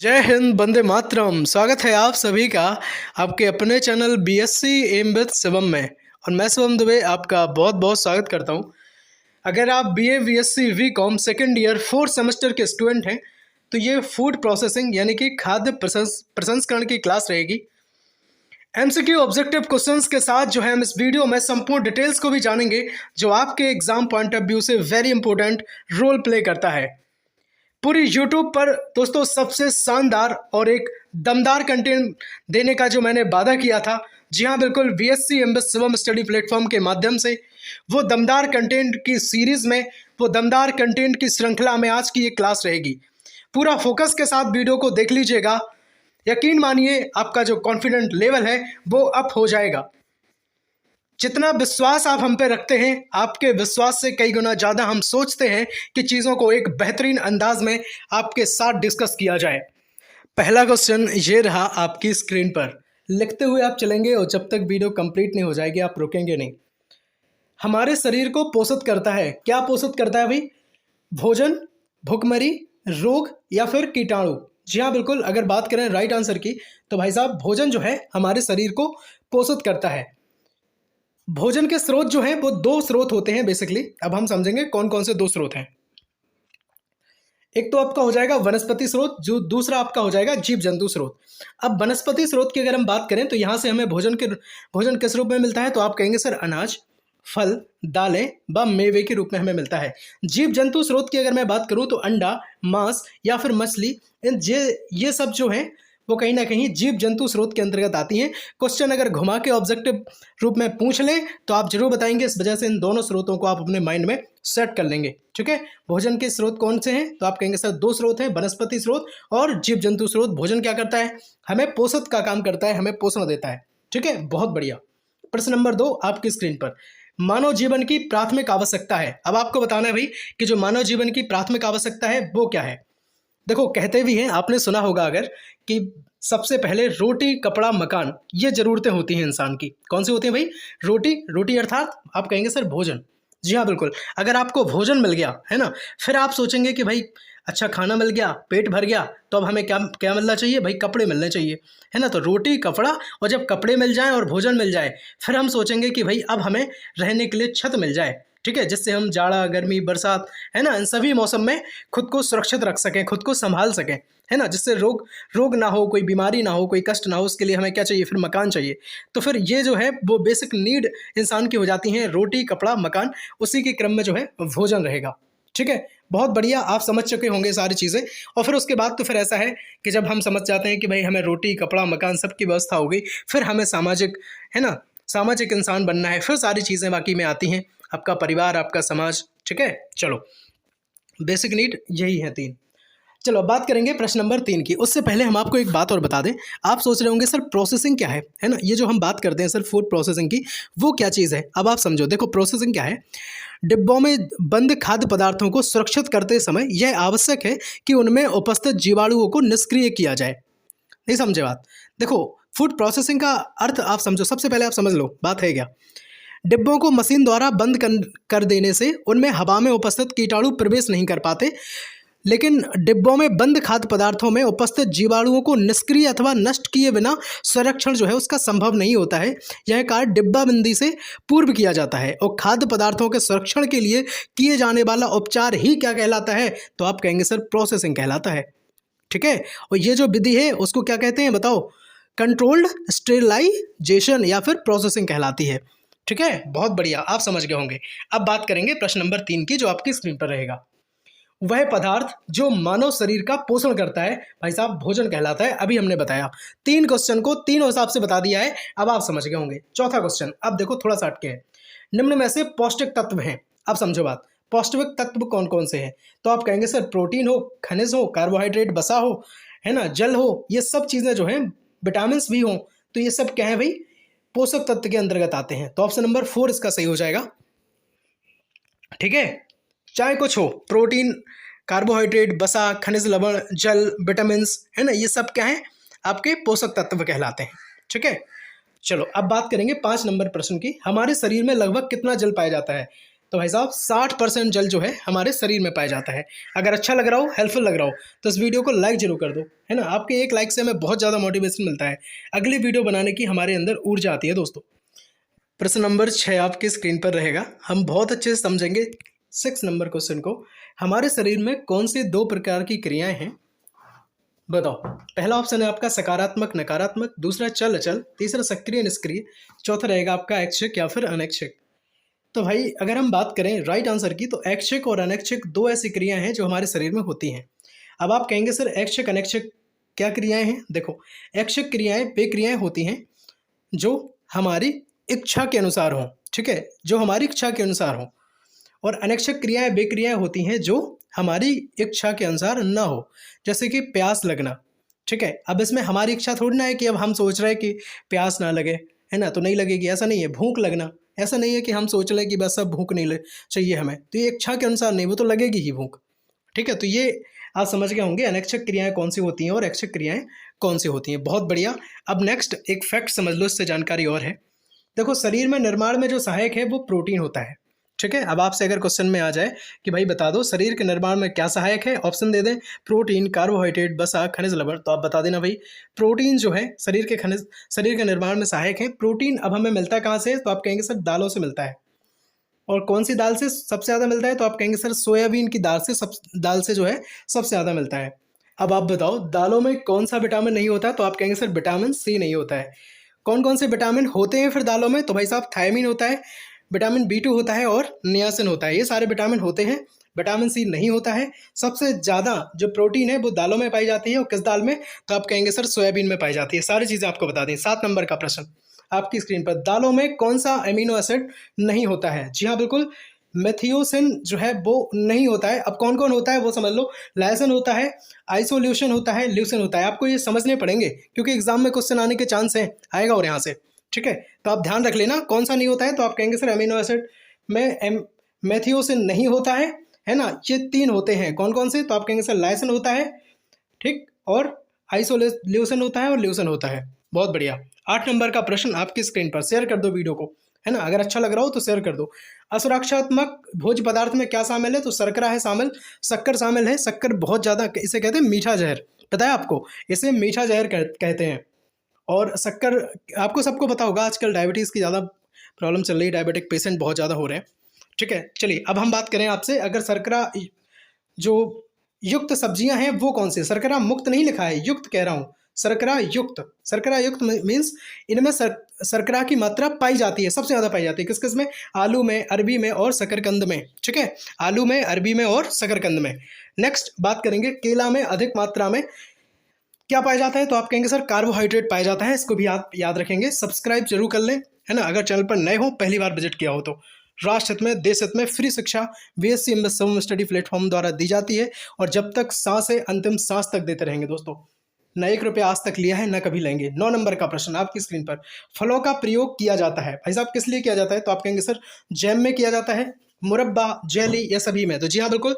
जय हिंद, वंदे मातरम। स्वागत है आप सभी का आपके अपने channel BSc M with Shivam में। और मैं शिवम दुबे आपका बहुत बहुत स्वागत करता हूं। अगर आप BA BSc BCom second year fourth semester के स्टूडेंट हैं तो ये फूड प्रोसेसिंग यानी कि खाद्य प्रसंस्करण की क्लास रहेगी। एमसीक्यू ऑब्जेक्टिव क्वेश्चंस के साथ जो है हम इस वीडियो में संपूर्ण डिटेल्स को भी जानेंगे जो आपके एग्जाम पॉइंट ऑफ व्यू से वेरी इंपॉर्टेंट रोल प्ले करता है। पूरी यूट्यूब पर दोस्तों सबसे शानदार और एक दमदार कंटेंट देने का जो मैंने वादा किया था, जी हाँ बिल्कुल, BSc M with Shivam study platform के माध्यम से वो दमदार कंटेंट की सीरीज़ में, वो दमदार कंटेंट की श्रृंखला में आज की ये क्लास रहेगी। पूरा फोकस के साथ वीडियो को देख लीजिएगा। यकीन मानिए आपका जो कॉन्फिडेंट लेवल है वो अप हो जाएगा। जितना विश्वास आप हम पे रखते हैं, आपके विश्वास से कई गुना ज़्यादा हम सोचते हैं कि चीज़ों को एक बेहतरीन अंदाज में आपके साथ डिस्कस किया जाए। पहला क्वेश्चन ये रहा आपकी स्क्रीन पर, लिखते हुए आप चलेंगे और जब तक वीडियो कंप्लीट नहीं हो जाएगी आप रुकेंगे नहीं। हमारे शरीर को पोषित करता है, क्या पोषित करता है भाई? भोजन, भुखमरी, रोग या फिर कीटाणु? जी हाँ बिल्कुल, अगर बात करें राइट आंसर की तो भाई साहब भोजन जो है हमारे शरीर को पोषित करता है। भोजन के स्रोत जो हैं वो दो स्रोत होते हैं बेसिकली। अब हम समझेंगे कौन कौन से दो स्रोत हैं। एक तो आपका हो जाएगा वनस्पति स्रोत, जो दूसरा आपका हो जाएगा जीव जंतु स्रोत। अब वनस्पति स्रोत की अगर हम बात करें तो यहाँ से हमें भोजन किस रूप में मिलता है? तो आप कहेंगे सर अनाज, फल, दालें व मेवे के रूप में हमें मिलता है। जीव जंतु स्रोत की अगर मैं बात करूँ तो अंडा, मांस या फिर मछली, ये सब जो हैं वो कहीं ना कहीं जीव जंतु स्रोत के अंतर्गत आती हैं। क्वेश्चन अगर घुमा के ऑब्जेक्टिव रूप में पूछ लें तो आप जरूर बताएंगे। इस वजह से इन दोनों स्रोतों को आप अपने माइंड में सेट कर लेंगे। ठीक है, भोजन के स्रोत कौन से हैं? तो आप कहेंगे सर दो स्रोत हैं, वनस्पति स्रोत और जीव जंतु स्रोत। भोजन क्या करता है? हमें पोषक का काम करता है, हमें पोषण देता है। ठीक है, बहुत बढ़िया। प्रश्न नंबर 2 आपकी स्क्रीन पर, मानव जीवन की प्राथमिक आवश्यकता है। अब आपको बताना है भाई कि जो मानव जीवन की प्राथमिक आवश्यकता है वो क्या है। देखो, कहते भी हैं, आपने सुना होगा अगर, कि सबसे पहले रोटी, कपड़ा, मकान, ये ज़रूरतें होती हैं इंसान की। कौन सी होती हैं भाई? रोटी अर्थात आप कहेंगे सर भोजन। जी हाँ बिल्कुल, अगर आपको भोजन मिल गया है ना, फिर आप सोचेंगे कि भाई अच्छा खाना मिल गया, पेट भर गया, तो अब हमें क्या क्या मिलना चाहिए भाई? कपड़े मिलने चाहिए, है ना। तो रोटी, कपड़ा, और जब कपड़े मिल जाएं और भोजन मिल जाए फिर हम सोचेंगे कि भाई अब हमें रहने के लिए छत मिल जाए। ठीक है, जिससे हम जाड़ा, गर्मी, बरसात, है ना, इन सभी मौसम में खुद को सुरक्षित रख सकें, खुद को संभाल सकें, है ना, जिससे रोग ना हो, कोई बीमारी ना हो, कोई कष्ट ना हो। उसके लिए हमें क्या चाहिए? फिर मकान चाहिए। तो फिर ये जो है वो बेसिक नीड इंसान की हो जाती हैं, रोटी, कपड़ा, मकान। उसी के क्रम में जो है भोजन रहेगा। ठीक है, बहुत बढ़िया, आप समझ चुके होंगे सारी चीज़ें। और फिर उसके बाद तो फिर ऐसा है कि जब हम समझ जाते हैं कि भाई हमें रोटी, कपड़ा, मकान सब की व्यवस्था हो गई, फिर हमें सामाजिक, है ना, सामाजिक इंसान बनना है। फिर सारी चीज़ें बाकी में आती हैं, आपका परिवार, आपका समाज। ठीक है, चलो, बेसिक नीड यही है 3। चलो अब बात करेंगे प्रश्न नंबर 3 की। उससे पहले हम आपको एक बात और बता दें। आप सोच रहे होंगे सर प्रोसेसिंग क्या है ना, ये जो हम बात करते हैं सर फूड प्रोसेसिंग की, वो क्या चीज़ है? अब आप समझो, देखो प्रोसेसिंग क्या है। डिब्बों में बंद खाद्य पदार्थों को सुरक्षित करते समय यह आवश्यक है कि उनमें उपस्थित जीवाणुओं को निष्क्रिय किया जाए। नहीं समझे बात? देखो, फूड प्रोसेसिंग का अर्थ आप समझो। सबसे पहले आप समझ लो बात है क्या। डिब्बों को मशीन द्वारा बंद कर देने से उनमें हवा में उपस्थित कीटाणु प्रवेश नहीं कर पाते, लेकिन डिब्बों में बंद खाद्य पदार्थों में उपस्थित जीवाणुओं को निष्क्रिय अथवा नष्ट किए बिना संरक्षण जो है उसका संभव नहीं होता है। यह कार्य डिब्बाबंदी से पूर्व किया जाता है और खाद्य पदार्थों के संरक्षण के लिए किए जाने वाला उपचार ही क्या कहलाता है? तो आप कहेंगे सर प्रोसेसिंग कहलाता है। ठीक है, और ये जो विधि है उसको क्या कहते हैं बताओ? कंट्रोल्ड स्टेरिलाइजेशन या फिर प्रोसेसिंग कहलाती है। ठीक है, बहुत बढ़िया, आप समझ गए होंगे। अब बात करेंगे प्रश्न नंबर 3 की, जो आपकी स्क्रीन पर रहेगा। वह पदार्थ जो मानव शरीर का पोषण करता है भाई साहब भोजन कहलाता है। अभी हमने बताया 3 क्वेश्चन को तीनों हिसाब से बता दिया है, अब आप समझ गए होंगे। चौथा क्वेश्चन अब देखो, थोड़ा सा हटके है। निम्न में से पौष्टिक तत्व हैं। अब समझो बात, पौष्टिक तत्व कौन कौन से हैं? तो आप कहेंगे सर प्रोटीन हो, खनिज हो, कार्बोहाइड्रेट, वसा हो, है ना, जल हो, ये सब चीज़ें जो हैं, विटामिन भी हों, तो ये सब क्या है भाई? पोषक तत्व के अंतर्गत आते हैं। तो ऑप्शन नंबर 4 इसका सही हो जाएगा। ठीक है, चाहे कुछ हो, प्रोटीन, कार्बोहाइड्रेट, वसा, खनिज लवण, जल, विटामिन, है ना, ये सब क्या है? आपके पोषक तत्व कहलाते हैं। ठीक है, चलो अब बात करेंगे 5 नंबर प्रश्न की। हमारे शरीर में लगभग कितना जल पाया जाता है? तो भाई साहब 60% जल जो है हमारे शरीर में पाया जाता है। अगर अच्छा लग रहा हो, हेल्पफुल लग रहा हो, तो इस वीडियो को लाइक जरूर कर दो, है ना। आपके एक लाइक से हमें बहुत ज़्यादा मोटिवेशन मिलता है, अगली वीडियो बनाने की हमारे अंदर ऊर्जा आती है दोस्तों। प्रश्न नंबर 6 आपकी स्क्रीन पर रहेगा, हम बहुत अच्छे से समझेंगे 6 नंबर क्वेश्चन को। हमारे शरीर में कौन सी 2 प्रकार की क्रियाएं हैं, बताओ। पहला ऑप्शन है आपका सकारात्मक नकारात्मक, दूसरा चल अचल, तीसरा सक्रिय निष्क्रिय, चौथा रहेगा आपका ऐच्छिक या फिर अनैच्छिक। तो भाई अगर हम बात करें राइट आंसर की, तो ऐच्छिक और अनैच्छिक 2 ऐसी क्रियाएं हैं जो हमारे शरीर में होती हैं। अब आप कहेंगे सर ऐच्छिक अनैच्छिक क्या क्रियाएं हैं? देखो, ऐच्छिक क्रियाएं वे क्रियाएं होती हैं जो हमारी इच्छा के अनुसार हों, ठीक है, जो हमारी इच्छा के अनुसार हों। और अनैच्छिक क्रियाएं वे क्रियाएं होती हैं जो हमारी इच्छा के अनुसार ना हो, जैसे कि प्यास लगना, ठीक है। अब इसमें हमारी इच्छा थोड़ी ना है कि अब हम सोच रहे हैं कि प्यास ना लगे, है ना, तो नहीं लगेगी, ऐसा नहीं है। भूख लगना, ऐसा नहीं है कि हम सोच रहे हैं कि बस अब भूख नहीं चाहिए हमें, तो ये इच्छा के अनुसार नहीं, वो तो लगेगी ही भूख, ठीक है। तो ये आप समझ गए होंगे अनैच्छिक क्रियाएं कौन सी होती हैं और ऐच्छिक क्रियाएं कौन सी होती हैं। बहुत बढ़िया। अब नेक्स्ट एक फैक्ट समझ लो, इससे जानकारी और है। देखो, शरीर में निर्माण में जो सहायक है वो प्रोटीन होता है, ठीक है। अब आपसे अगर क्वेश्चन में आ जाए कि भाई बता दो शरीर के निर्माण में क्या सहायक है, ऑप्शन दे दें प्रोटीन, कार्बोहाइड्रेट, वसा, खनिज लवण, तो आप बता देना भाई प्रोटीन जो है शरीर के निर्माण में सहायक है। प्रोटीन अब हमें मिलता है कहाँ से, तो आप कहेंगे सर दालों से मिलता है। और कौन सी दाल से सबसे ज़्यादा मिलता है, तो आप कहेंगे सर सोयाबीन की दाल से जो है सबसे ज़्यादा मिलता है। अब आप बताओ दालों में कौन सा विटामिन नहीं होता, तो आप कहेंगे सर विटामिन सी नहीं होता है। कौन कौन से विटामिन होते हैं फिर दालों में, तो भाई साहब थायमीन होता है, विटामिन B2 होता है और नियासिन होता है, ये सारे विटामिन होते हैं। विटामिन सी नहीं होता है। सबसे ज़्यादा जो प्रोटीन है वो दालों में पाई जाती है, और किस दाल में, तो आप कहेंगे सर सोयाबीन में पाई जाती है। सारी चीज़ें आपको बता दें। 7 नंबर का प्रश्न आपकी स्क्रीन पर, दालों में कौन सा एमिनो एसिड नहीं होता है? जी हाँ बिल्कुल, मेथियोसिन जो है वो नहीं होता है। अब कौन कौन होता है वो समझ लो, लाइसिन होता है, आइसोल्यूशन होता है, ल्यूसिन होता है। आपको ये समझने पड़ेंगे क्योंकि एग्जाम में क्वेश्चन आने के चांस हैं, आएगा और यहाँ से, ठीक है। तो आप ध्यान रख लेना कौन सा नहीं होता है, तो आप कहेंगे सर अमीनो एसिड में मेथियोसिन नहीं होता है ना। ये 3 होते हैं, कौन कौन से, तो आप कहेंगे सर लाइसिन होता है, ठीक, और आइसोल्यूशन होता है और ल्यूसिन होता है। बहुत बढ़िया। 8 नंबर का प्रश्न आपकी स्क्रीन पर, शेयर कर दो वीडियो को, है ना, अगर अच्छा लग रहा हो तो शेयर कर दो। असुरक्षात्मक भोज्य पदार्थ में क्या शामिल है, तो शर्करा है शामिल, शक्कर शामिल है। शक्कर बहुत ज़्यादा, इसे कहते हैं मीठा जहर, पता है आपको, इसे मीठा जहर कहते हैं। और शक्कर आपको सबको पता होगा, आजकल डायबिटीज़ की ज़्यादा प्रॉब्लम चल रही है, डायबिटिक पेशेंट बहुत ज़्यादा हो रहे हैं, ठीक है। चलिए अब हम बात करें आपसे, अगर शर्करा जो युक्त सब्जियां हैं वो कौन सी, शर्करा मुक्त नहीं लिखा है, युक्त कह रहा हूँ, शर्करा युक्त मीन्स इनमें शर्करा की मात्रा पाई जाती है, सबसे ज़्यादा पाई जाती है। किस किस में, आलू में, अरबी में और शकरकंद में, ठीक है, आलू में, अरबी में और शकरकंद में। नेक्स्ट बात करेंगे केला में अधिक मात्रा में क्या पाया जाता है, तो आप कहेंगे सर कार्बोहाइड्रेट पाया जाता है। इसको भी आप याद रखेंगे, सब्सक्राइब जरूर कर लें, है ना, अगर चैनल पर नए हो, पहली बार विजिट किया हो तो। राष्ट्र हित में, देश हित में फ्री शिक्षा BSc एमबीए सबम स्टडी प्लेटफॉर्म द्वारा दी जाती है, और जब तक सांस है अंतिम सांस तक देते रहेंगे दोस्तों। न 1 रुपया आज तक लिया है, न कभी लेंगे। 9 नंबर का प्रश्न आपकी स्क्रीन पर, फलों का प्रयोग किया जाता है भाई साहब किस लिए किया जाता है, तो आप कहेंगे सर जैम में किया जाता है, मुरब्बा, जेली, या सभी में। तो जी हाँ बिल्कुल,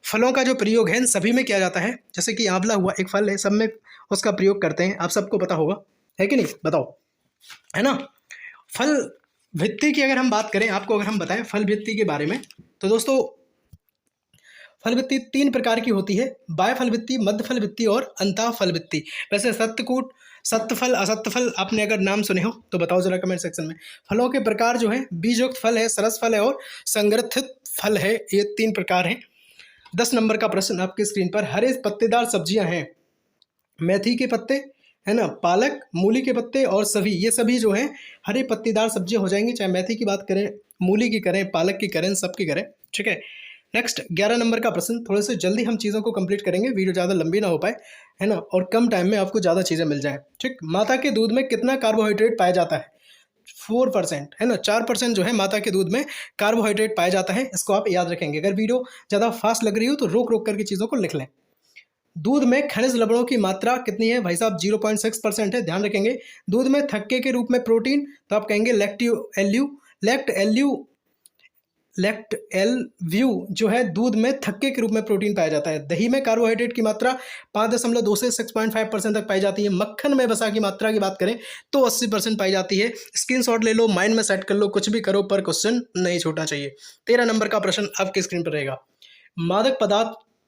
फलों का जो प्रयोग है इन सभी में किया जाता है। जैसे कि आंवला हुआ एक फल है, सब में उसका प्रयोग करते हैं, आप सबको पता होगा, है कि नहीं, बताओ, है ना। फल भित्ति की अगर हम बात करें, आपको अगर हम बताएं फल भित्ति के बारे में, तो दोस्तों फल भित्ति 3 प्रकार की होती है, बाह्य फल भित्ति, मध्य फल भित्ति और अंतः फल भित्ति। वैसे सत्यकूट, सत्यफल, असत्यफल आपने अगर नाम सुने हो तो बताओ जरा कमेंट सेक्शन में। फलों के प्रकार जो है, बीजयुक्त फल है, सरस फल है और संग्रथित फल है, ये 3 प्रकार हैं। 10 नंबर का प्रश्न आपकी स्क्रीन पर, हरे पत्तेदार सब्जियां हैं, मेथी के पत्ते, है ना, पालक, मूली के पत्ते और सभी, ये सभी जो हैं हरे पत्तेदार सब्जियां हो जाएंगी, चाहे मेथी की बात करें, मूली की करें, पालक की करें, सब की करें, ठीक है। नेक्स्ट 11 नंबर का प्रश्न, थोड़े से जल्दी हम चीज़ों को कंप्लीट करेंगे, वीडियो ज़्यादा लंबी ना हो पाए, है ना, और कम टाइम में आपको ज़्यादा चीज़ें मिल जाए, ठीक। माता के दूध में कितना कार्बोहाइड्रेट पाया जाता है, 4%, है ना, 4% जो है माता के दूध में कार्बोहाइड्रेट पाया जाता है, इसको आप याद रखेंगे। अगर वीडियो ज़्यादा फास्ट लग रही हो तो रोक रोक करके चीज़ों को लिख लें। दूध में खनिज लवणों की मात्रा कितनी है भाई साहब, 0.6% है, ध्यान रखेंगे। दूध में थक्के के रूप में प्रोटीन, तो आप कहेंगे लैक्ट एल्यू लेक्ट एल व्यू जो है दूध में थक्के के रूप में प्रोटीन पाया जाता है। दही में कार्बोहाइड्रेट की मात्रा 5.2 से 6.5% तक पाई जाती है। मक्खन में वसा की मात्रा की बात करें तो 80% पाई जाती है। स्क्रीनशॉट ले लो, माइंड में सेट कर लो, कुछ भी करो पर क्वेश्चन नहीं छूटना चाहिए। 13 नंबर का प्रश्न आपकी स्क्रीन पर रहेगा। मादक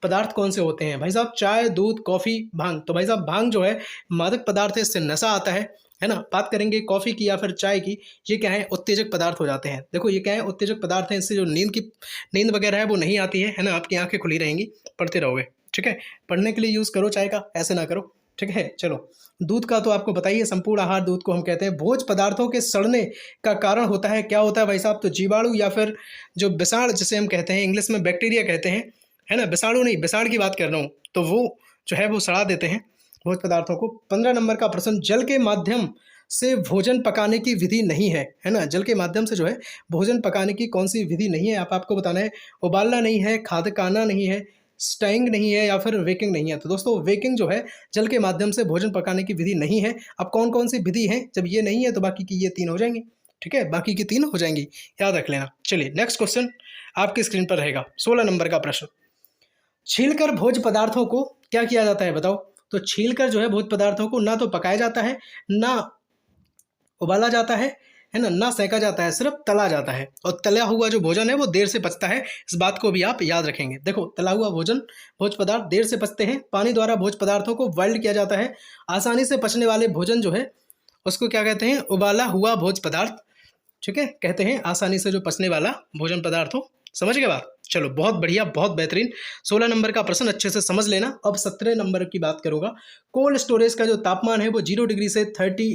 पदार्थ कौन से होते हैं? भाई साहब चाय, दूध, कॉफ़ी, भांग। तो भाई साहब भांग जो है मादक पदार्थ है, इससे नशा आता है ना। बात करेंगे कॉफ़ी की या फिर चाय की, ये क्या है? उत्तेजक पदार्थ हो जाते हैं। देखो ये क्या है? उत्तेजक पदार्थ हैं, इससे जो नींद वगैरह है वो नहीं आती है ना। आपकी आंखें खुली रहेंगी, पढ़ते रहोगे, ठीक है। पढ़ने के लिए यूज़ करो चाय का, ऐसे ना करो, ठीक है। चलो, दूध का तो आपको बताइए, संपूर्ण आहार दूध को हम कहते हैं। भोज्य पदार्थों के सड़ने का कारण होता है, क्या होता है भाई साहब? तो जीवाणु या फिर जो विषाण जिसे हम कहते हैं, इंग्लिश में बैक्टीरिया कहते हैं, है ना। विषाणु नहीं, विषाण की बात कर रहा हूँ। तो वो जो है वो सड़ा देते हैं भोज्य पदार्थों को। 15 नंबर का प्रश्न, जल के माध्यम से भोजन पकाने की विधि नहीं है ना। जल के माध्यम से जो है भोजन पकाने की कौन सी विधि नहीं है? आपको बताना है। उबालना नहीं है, खादकाना नहीं है, स्टाइंग नहीं है या फिर वेकिंग नहीं है। तो दोस्तों वेकिंग जो है जल के माध्यम से भोजन पकाने की विधि नहीं है। अब कौन कौन सी विधि है? जब ये नहीं है तो बाकी की ये 3 हो जाएंगी, ठीक है। बाकी की 3 हो जाएंगी, याद रख लेना। चलिए नेक्स्ट क्वेश्चन आपकी स्क्रीन पर रहेगा। 16 नंबर का प्रश्न, छीलकर भोज्य पदार्थों को क्या किया जाता है बताओ? तो छीलकर जो है भोज्य पदार्थों को ना तो पकाया जाता है, ना उबाला जाता है ना, ना सेका जाता है, सिर्फ तला जाता है। और तला हुआ जो भोजन है वो देर से पचता है, इस बात को भी आप याद रखेंगे। देखो तला हुआ भोज्य पदार्थ देर से पचते हैं। पानी द्वारा भोज्य पदार्थों को बॉइल्ड किया जाता है। आसानी से पचने वाले भोजन जो है उसको क्या कहते हैं? उबाला हुआ भोज्य पदार्थ, ठीक है, कहते हैं। आसानी से जो पचने वाला भोजन पदार्थ हो, समझ गए बात? चलो बहुत बढ़िया, बहुत बेहतरीन। 16 नंबर का प्रश्न अच्छे से समझ लेना। अब 17 नंबर की बात करूंगा। कोल्ड स्टोरेज का जो तापमान है वो 0 डिग्री से 30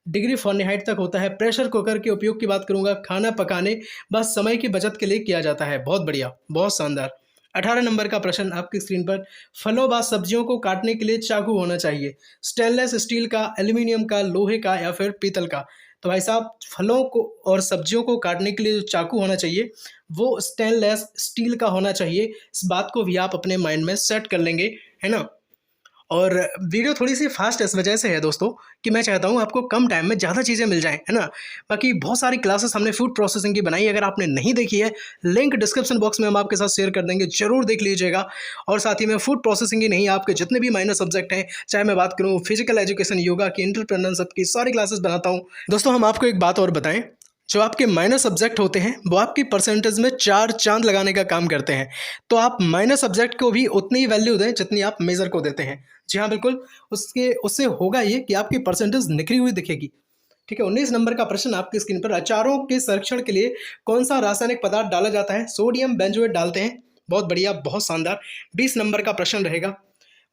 डिग्री फ़ारेनहाइट तक होता है। प्रेशर कुकर के उपयोग की बात करूंगा। खाना पकाने बस समय की बचत के लिए किया जाता है। बहुत बढ़िया, बहुत शानदार। 18 नंबर का प्रश्न आपकी स्क्रीन पर, फलों व सब्जियों को काटने के लिए चाकू होना चाहिए। स्टेनलेस स्टील का, एल्यूमिनियम का, लोहे का या फिर पीतल का? तो भाई साहब फलों को और सब्जियों को काटने के लिए जो चाकू होना चाहिए वो स्टेनलेस स्टील का होना चाहिए। इस बात को भी आप अपने माइंड में सेट कर लेंगे, है ना। और वीडियो थोड़ी सी फास्ट इस वजह से है दोस्तों कि मैं चाहता हूँ आपको कम टाइम में ज़्यादा चीज़ें मिल जाएं, है ना। बाकी बहुत सारी क्लासेस हमने फूड प्रोसेसिंग की बनाई है, अगर आपने नहीं देखी है लिंक डिस्क्रिप्शन बॉक्स में हम आपके साथ शेयर कर देंगे, जरूर देख लीजिएगा। और साथ ही में फूड प्रोसेसिंग ही नहीं, आपके जितने भी माइनर सब्जेक्ट हैं, चाहे मैं बात करूँ फिजिकल एजुकेशन, योगा की, एंटरप्रेन्योरशिप की, सारी क्लासेस बनाता हूँ। दोस्तों हम आपको एक बात और बताएं, जो आपके माइनर सब्जेक्ट होते हैं वो आपकी परसेंटेज में 4 चांद लगाने का काम करते हैं। तो आप माइनर सब्जेक्ट को भी उतनी ही वैल्यू दें जितनी आप मेजर को देते हैं। जी हाँ बिल्कुल, उससे होगा ये कि आपकी परसेंटेज निखरी हुई दिखेगी, ठीक है। 19 नंबर का प्रश्न आपकी स्क्रीन पर, अचारों के संरक्षण के लिए कौन सा रासायनिक पदार्थ डाला जाता है? सोडियम बेंजोएट डालते हैं। बहुत बढ़िया, बहुत शानदार। 20 नंबर का प्रश्न रहेगा,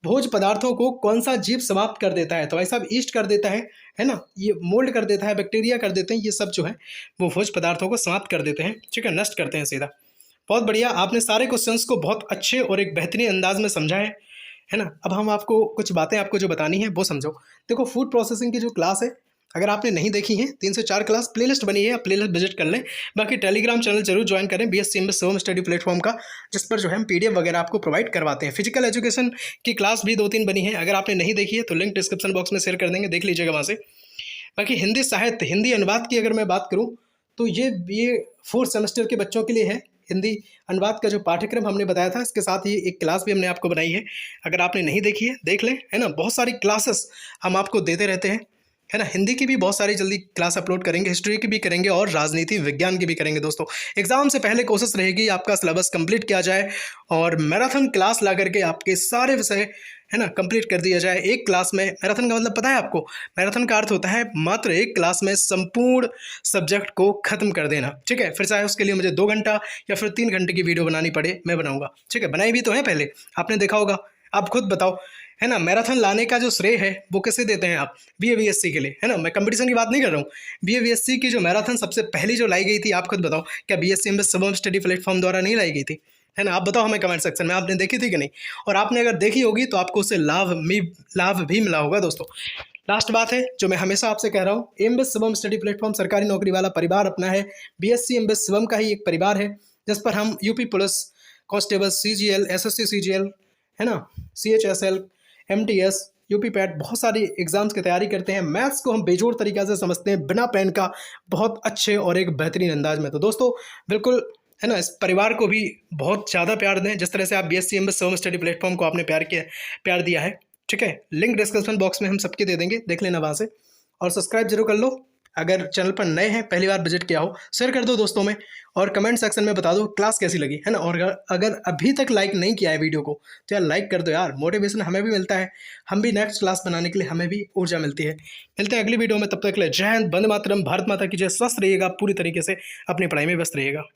भोज्य पदार्थों को कौन सा जीव समाप्त कर देता है? तो भाई साहब ईस्ट कर देता है ना, ये मोल्ड कर देता है, बैक्टीरिया कर देते हैं, ये सब जो है वो भोज्य पदार्थों को समाप्त कर देते हैं, ठीक है, नष्ट करते हैं सीधा। बहुत बढ़िया, आपने सारे क्वेश्चंस को बहुत अच्छे और एक बेहतरीन अंदाज में समझा है ना। अब हम आपको कुछ बातें आपको जो बतानी है वो समझो। देखो फूड प्रोसेसिंग की जो क्लास है, अगर आपने नहीं देखी है 3 से 4 क्लास प्लेलिस्ट बनी है, आप प्लेलिस्ट विजिट कर लें। बाकी टेलीग्राम चैनल जरूर ज्वाइन करें BSc MBA Shivam study platform का, जिस पर जो है हम PDF वगैरह आपको प्रोवाइड करवाते हैं। फिजिकल एजुकेशन की क्लास भी 2-3 बनी है, अगर आपने नहीं देखी है तो लिंक डिस्क्रिप्शन बॉक्स में शेयर कर देंगे, देख लीजिएगा वहाँ से। बाकी हिंदी साहित्य, हिंदी अनुवाद की अगर मैं बात करूँ तो ये 4th सेमेस्टर के बच्चों के लिए है। हिंदी अनुवाद का जो पाठ्यक्रम हमने बताया था, इसके साथ ही एक क्लास भी हमने आपको बनाई है, अगर आपने नहीं देखी है देख लें, है ना। बहुत सारी क्लासेस हम आपको देते रहते हैं, है ना। हिंदी की भी बहुत सारी जल्दी क्लास अपलोड करेंगे, हिस्ट्री की भी करेंगे और राजनीति विज्ञान की भी करेंगे। दोस्तों एग्जाम से पहले कोशिश रहेगी आपका सिलेबस कंप्लीट किया जाए और मैराथन क्लास ला करके आपके सारे विषय, है ना, कंप्लीट कर दिया जाए एक क्लास में। मैराथन का मतलब पता है आपको? मैराथन का अर्थ होता है मात्र एक क्लास में संपूर्ण सब्जेक्ट को खत्म कर देना, ठीक है। फिर चाहे उसके लिए मुझे 2 घंटा या फिर 3 घंटे की वीडियो बनानी पड़े, मैं बनाऊंगा, ठीक है। बनाई भी तो है पहले, आपने देखा होगा, आप खुद बताओ, है ना। मैराथन लाने का जो श्रेय है वो किसे देते हैं आप? BA-BSc के लिए, है ना। मैं कंपटीशन की बात नहीं कर रहा हूँ, BA-BSc की जो मैराथन सबसे पहली जो लाई गई थी, आप खुद बताओ, क्या BSc MBA Shivam study platform द्वारा नहीं लाई गई थी? है ना, आप बताओ हमें कमेंट सेक्शन में, आपने देखी थी कि नहीं? और आपने अगर देखी होगी तो आपको उससे लाभ भी मिला होगा। दोस्तों लास्ट बात है जो मैं हमेशा आपसे कह रहा हूँ, एमबीए शिवम स्टडी प्लेटफॉर्म सरकारी नौकरी वाला परिवार अपना है। BSc एमबीए शिवम का ही एक परिवार है, जिस पर हम UP police constable, CGL, SSC CGL, है ना, CHSL, MTS, यूपी पैट, बहुत सारी एग्जाम्स की तैयारी करते हैं। मैथ्स को हम बेजोड़ तरीक़ा से समझते हैं, बिना पेन का, बहुत अच्छे और एक बेहतरीन अंदाज में। तो दोस्तों बिल्कुल है ना? इस परिवार को भी बहुत ज़्यादा प्यार दें, जिस तरह से आप BSc MBA Shivam study platform को आपने प्यार दिया है। ठीक है, लिंक डिस्क्रिप्शन बॉक्स में हम सबके दे देंगे, देख लेना वहाँ से। और सब्सक्राइब जरूर कर लो अगर चैनल पर नए हैं, पहली बार विजिट किया हो। शेयर कर दो दोस्तों में, और कमेंट सेक्शन में बता दो क्लास कैसी लगी, है ना? और अगर अभी तक लाइक नहीं किया है वीडियो को, तो यार लाइक कर दो यार, मोटिवेशन हमें भी मिलता है, हम भी नेक्स्ट क्लास बनाने के लिए हमें भी ऊर्जा मिलती है। मिलते हैं अगली वीडियो में, तब तक के लिए जय हिंद, वंदे मातरम, भारत माता की जय। स्वस्थ रहिएगा, पूरी तरीके से अपनी पढ़ाई में व्यस्त रहिएगा।